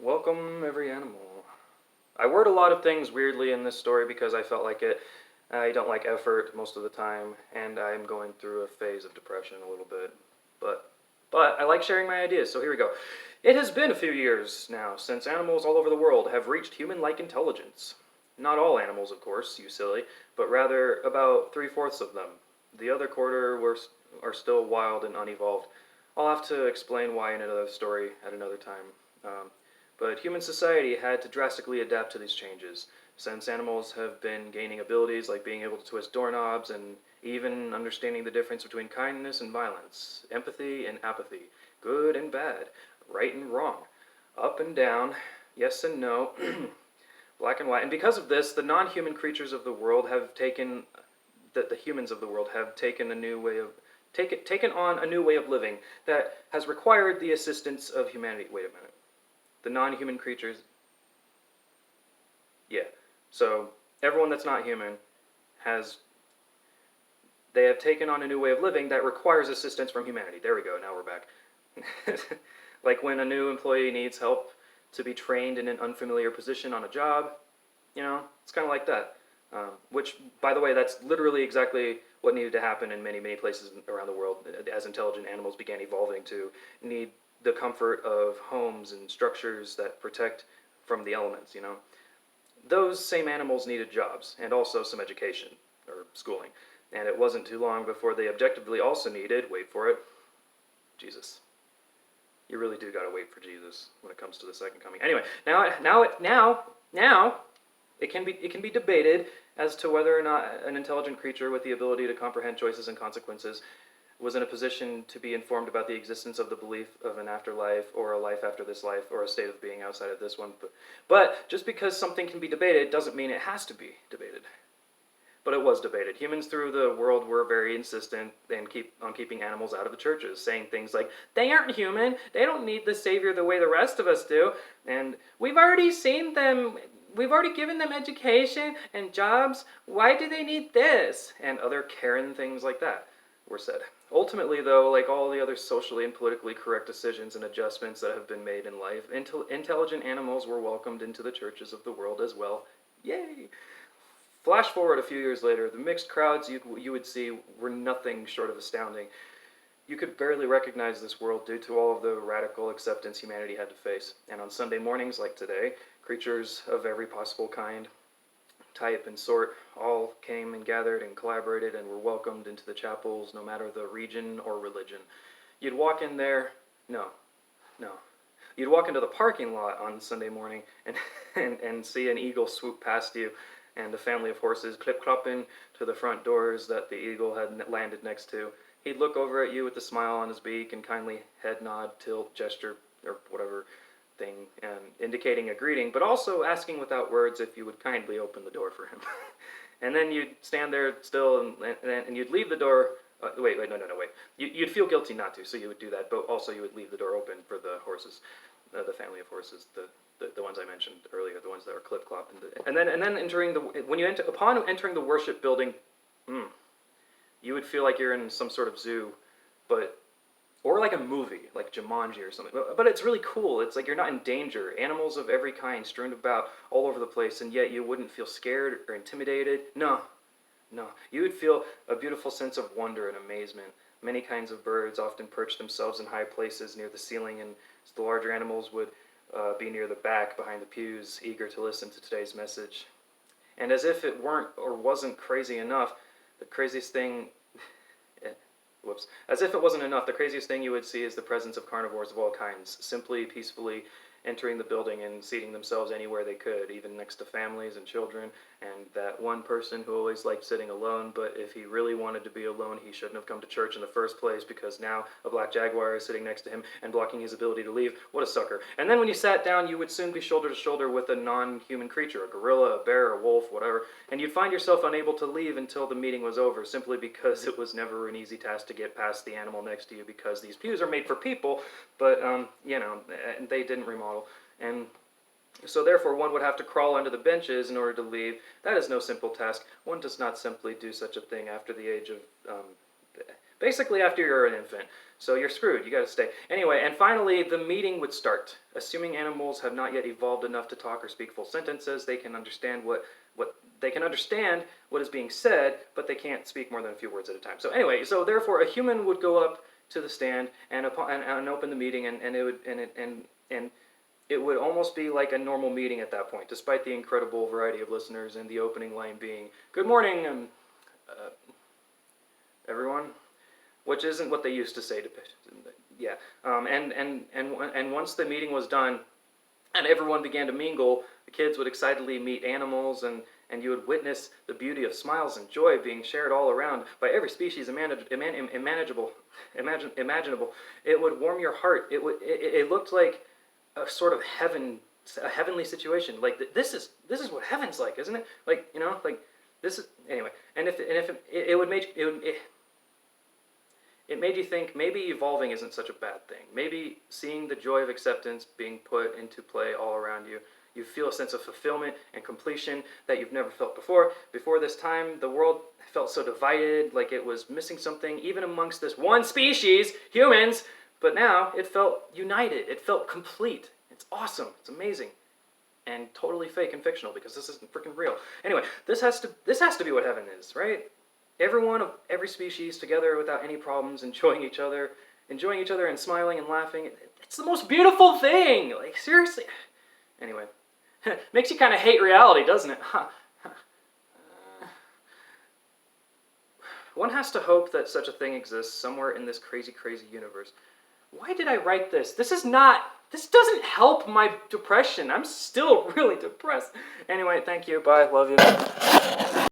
Welcome, every animal. I word a lot of things weirdly in this story because I felt like it. I don't like effort most of the time, and I'm going through a phase of depression a little bit. But, but I like sharing my ideas, so here we go. It has been a few years now since animals all over the world have reached human-like intelligence. Not all animals, of course, you silly, but rather about three-fourths of them. The other quarter are still wild and unevolved. I'll have to explain why in another story at another time. But human society had to drastically adapt to these changes, since animals have been gaining abilities like being able to twist doorknobs and even understanding the difference between kindness and violence, empathy and apathy, good and bad, right and wrong, up and down, yes and no, black and white. And because of this, the non-human creatures of the world have taken the humans of the world have taken a new way of taken on a new way of living that has required the assistance of humanity. Wait a minute. The non-human creatures, yeah. So everyone that's not human has they have taken on a new way of living that requires assistance from humanity. There we go. Now we're back. Like when a new employee needs help to be trained in an unfamiliar position on a job, it's kind of like that. Which, by the way, that's literally exactly what needed to happen in many, many places around the world as intelligent animals began evolving to need the comfort of homes and structures that protect from the elements. Those same animals needed jobs and also some education or schooling. And it wasn't too long before they objectively also needed, wait for it, Jesus. You really do gotta wait for Jesus when it comes to the second coming. Anyway, now it can be debated as to whether or not an intelligent creature with the ability to comprehend choices and consequences was in a position to be informed about the existence of the belief of an afterlife or a life after this life or a state of being outside of this one. But just because something can be debated doesn't mean it has to be debated. But it was debated. Humans through the world were very insistent on keeping animals out of the churches, saying things like, they aren't human, they don't need the Savior the way the rest of us do, and we've already given them education and jobs, why do they need this? And other Karen things like that were said. Ultimately, though, like all the other socially and politically correct decisions and adjustments that have been made in life, intelligent animals were welcomed into the churches of the world as well. Yay! Flash forward a few years later, the mixed crowds you would see were nothing short of astounding. You could barely recognize this world due to all of the radical acceptance humanity had to face. And on Sunday mornings like today, creatures of every possible kind, type, and sort all came and gathered and collaborated and were welcomed into the chapels no matter the region or religion. You'd walk in there, no. You'd walk into the parking lot on Sunday morning and see an eagle swoop past you and a family of horses clip-clopping to the front doors that the eagle had landed next to. He'd look over at you with a smile on his beak and kindly head nod, tilt, gesture, or whatever thing, indicating a greeting, but also asking without words if you would kindly open the door for him. And then you'd stand there still, and you'd leave the door. Wait. You'd feel guilty not to, so you would do that, but also you would leave the door open for the horses, the family of horses, the ones I mentioned earlier, the ones that were clip-clopped, and then upon entering the worship building, you would feel like you're in some sort of zoo, or like a movie, like Jumanji or something. But it's really cool. It's like you're not in danger. Animals of every kind strewn about all over the place, and yet you wouldn't feel scared or intimidated. No. You would feel a beautiful sense of wonder and amazement. Many kinds of birds often perch themselves in high places near the ceiling, and the larger animals would be near the back, behind the pews, eager to listen to today's message. And as if it weren't or wasn't crazy enough, the craziest thing As if it wasn't enough, the craziest thing you would see is the presence of carnivores of all kinds, simply, peacefully entering the building and seating themselves anywhere they could, even next to families and children, and that one person who always liked sitting alone, but if he really wanted to be alone, he shouldn't have come to church in the first place, because now a black jaguar is sitting next to him and blocking his ability to leave. What a sucker. And then when you sat down, you would soon be shoulder to shoulder with a non-human creature, a gorilla, a bear, a wolf, whatever, and you'd find yourself unable to leave until the meeting was over, simply because it was never an easy task to get past the animal next to you, because these pews are made for people, but, they didn't remodel. And so therefore one would have to crawl under the benches in order to leave. That is no simple task. One does not simply do such a thing after the age of, basically after you're an infant. So you're screwed. You got to stay. Anyway, and finally, the meeting would start. Assuming animals have not yet evolved enough to talk or speak full sentences, they can understand what is being said, but they can't speak more than a few words at a time. So anyway, so therefore, a human would go up to the stand and open the meeting, and it would almost be like a normal meeting at that point, despite the incredible variety of listeners, and the opening line being, "Good morning, everyone," which isn't what they used to say to yeah. And once the meeting was done and everyone began to mingle, the kids would excitedly meet animals, and you would witness the beauty of smiles and joy being shared all around by every species imaginable. It would warm your heart. It looked like a sort of a heavenly situation. Like this is what heaven's like, isn't it? Like, you know, like this is anyway. And if it made you think maybe evolving isn't such a bad thing. Maybe seeing the joy of acceptance being put into play all around you, you feel a sense of fulfillment and completion that you've never felt before. Before this time, the world felt so divided, like it was missing something, even amongst this one species, humans. But now it felt united. It felt complete. It's awesome. It's amazing. And totally fake and fictional, because this isn't freaking real. Anyway, this has to be what heaven is, right? Everyone of every species together without any problems, enjoying each other and smiling and laughing. It's the most beautiful thing. Like, seriously. Anyway, makes you kind of hate reality, doesn't it? One has to hope that such a thing exists somewhere in this crazy, crazy universe. Why did I write this? This doesn't help my depression. I'm still really depressed. Anyway, thank you. Bye. Love you.